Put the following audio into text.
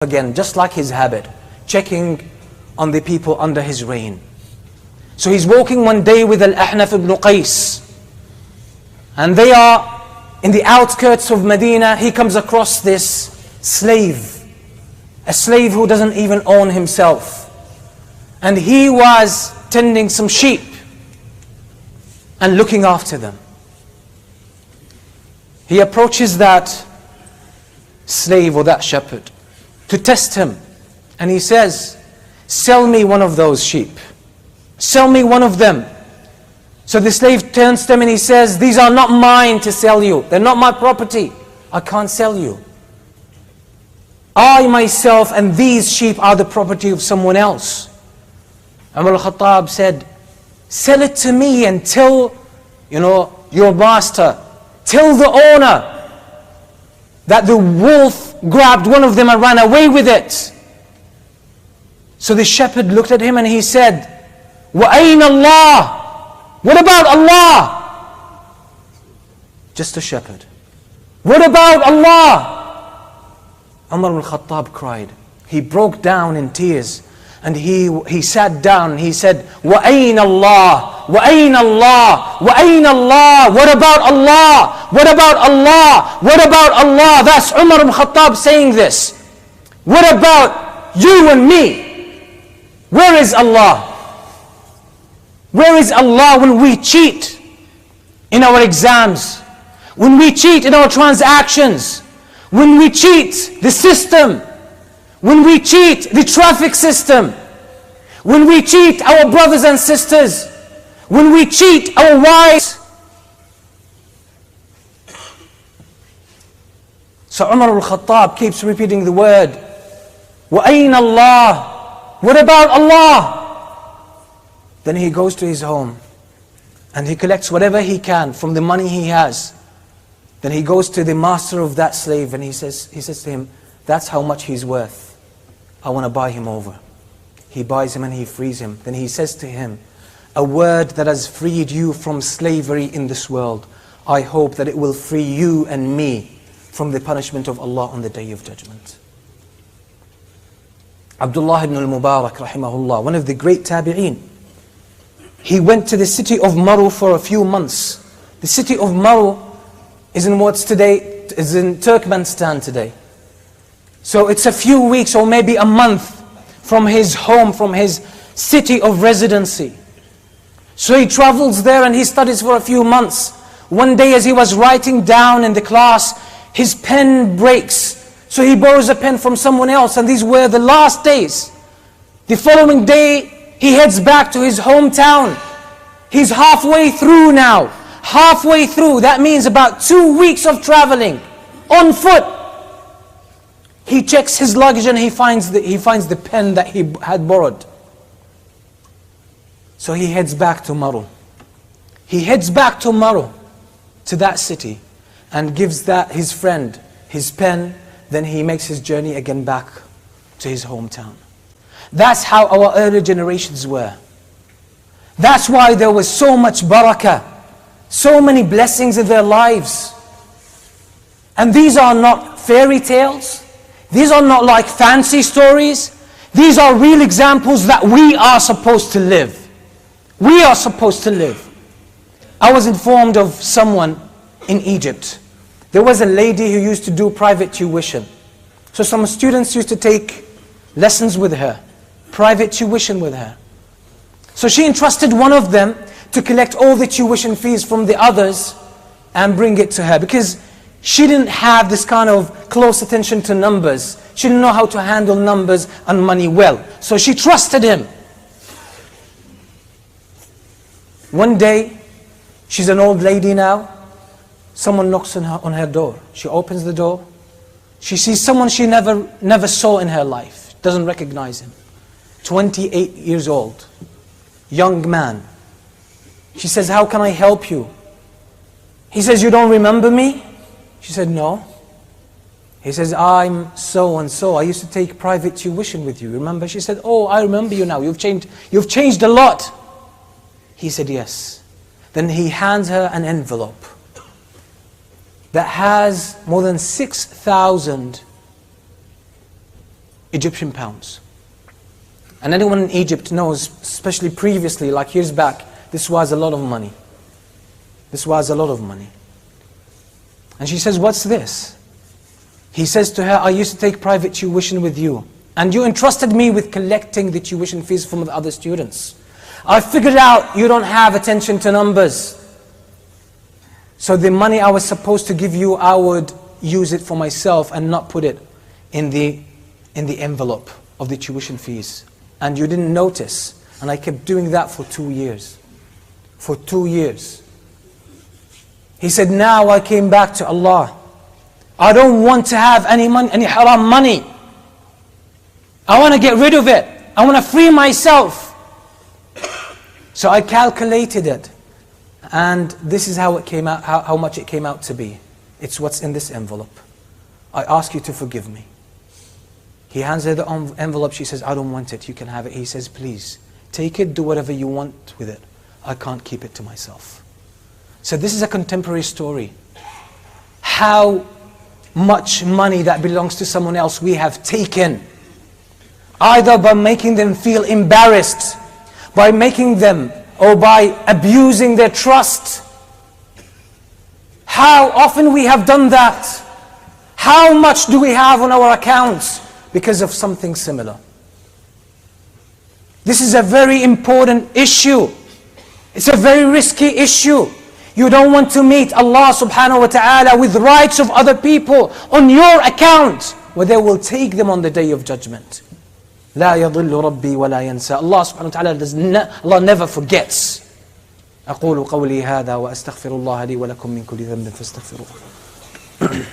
again, just like his habit, checking on the people under his reign. So he's walking one day with Al-Ahnaf ibn Qais, and they are in the outskirts of Medina. He comes across this slave, a slave who doesn't even own himself, and he was tending some sheep and looking after them. He approaches that slave or that shepherd to test him, and he says, "Sell me one of those sheep. Sell me one of them." So the slave turns to him and he says, "These are not mine to sell you. They're not my property. I can't sell you. I myself and these sheep are the property of someone else." Umar al-Khattab said, "Sell it to me and tell, your master, tell the owner that the wolf grabbed one of them and ran away with it." So the shepherd looked at him and he said, "وَأَيْنَ اللَّهِ?" What about Allah? Just a shepherd. What about Allah? Umar al-Khattab cried. He broke down in tears and he sat down and he said, وَأَيْنَ اللَّهِ? وَأَيْنَ اللَّهِ? وَأَيْنَ اللَّهِ? What about Allah? What about Allah? What about Allah? That's Umar al-Khattab saying this. What about you and me? Where is Allah? Where is Allah when we cheat in our exams? When we cheat in our transactions? When we cheat the system? When we cheat the traffic system? When we cheat our brothers and sisters? When we cheat our wives? So Umar al-Khattab keeps repeating the word, وَأَيْنَ اللَّهِ? What about Allah? Then he goes to his home and he collects whatever he can from the money he has. Then he goes to the master of that slave and he says to him, "That's how much he's worth. I want to buy him over." He buys him and he frees him. Then he says to him, "A word that has freed you from slavery in this world, I hope that it will free you and me from the punishment of Allah on the Day of Judgment." Abdullah ibn al-Mubarak rahimahullah, one of the great tabi'een, he went to the city of Maru for a few months. The city of Maru is in Turkmenistan today. So it's a few weeks or maybe a month from his home, from his city of residency. So he travels there and he studies for a few months. One day as he was writing down in the class, his pen breaks. So he borrows a pen from someone else, and these were the last days. The following day, he heads back to his hometown. He's halfway through now. Halfway through, that means about 2 weeks of traveling on foot. He checks his luggage and he finds the pen that he had borrowed. So he heads back to Maru. He heads back to Maru, to that city, and gives that his friend his pen. Then he makes his journey again back to his hometown. That's how our early generations were. That's why there was so much barakah, so many blessings in their lives. And these are not fairy tales. These are not like fancy stories. These are real examples that we are supposed to live. We are supposed to live. I was informed of someone in Egypt. There was a lady who used to do private tuition. So some students used to take lessons with her, private tuition with her. So she entrusted one of them to collect all the tuition fees from the others and bring it to her, because she didn't have this kind of close attention to numbers. She didn't know how to handle numbers and money well. So she trusted him. One day, she's an old lady now. Someone knocks on her door. She opens the door. She sees someone she never saw in her life. Doesn't recognize him. 28 years old. Young man. She says, "How can I help you?" He says, "You don't remember me?" She said, "No." He says, "I'm so and so. I used to take private tuition with you. Remember?" She said, "Oh, I remember you now. You've changed a lot." He said, "Yes." Then he hands her an envelope that has more than 6,000 Egyptian pounds. And anyone in Egypt knows, especially previously, like years back, this was a lot of money. This was a lot of money. And she says, what's this? He says to her, I used to take private tuition with you, and you entrusted me with collecting the tuition fees from the other students. I figured out you don't have attention to numbers. So the money I was supposed to give you, I would use it for myself and not put it in the envelope of the tuition fees. And you didn't notice. And I kept doing that for 2 years. For 2 years. He said, now I came back to Allah. I don't want to have any money, any haram money. I want to get rid of it. I want to free myself. So I calculated it. And this is how it came out, how much it came out to be. It's what's in this envelope. I ask you to forgive me. He hands her the envelope. She says, I don't want it. You can have it. He says, please, take it, do whatever you want with it. I can't keep it to myself. So this is a contemporary story. How much money that belongs to someone else we have taken. Either by making them feel embarrassed, by making them, or by abusing their trust. How often we have done that? How much do we have on our accounts because of something similar? This is a very important issue. It's a very risky issue. You don't want to meet Allah subhanahu wa ta'ala with rights of other people on your account, where they will take them on the day of judgment. لا يضل ربي ولا ينسى. Allah subhanahu wa ta'ala Allah never forgets. أقول قولي هذا وأستغفر الله لي ولكم من كل ذنب فاستغفروه.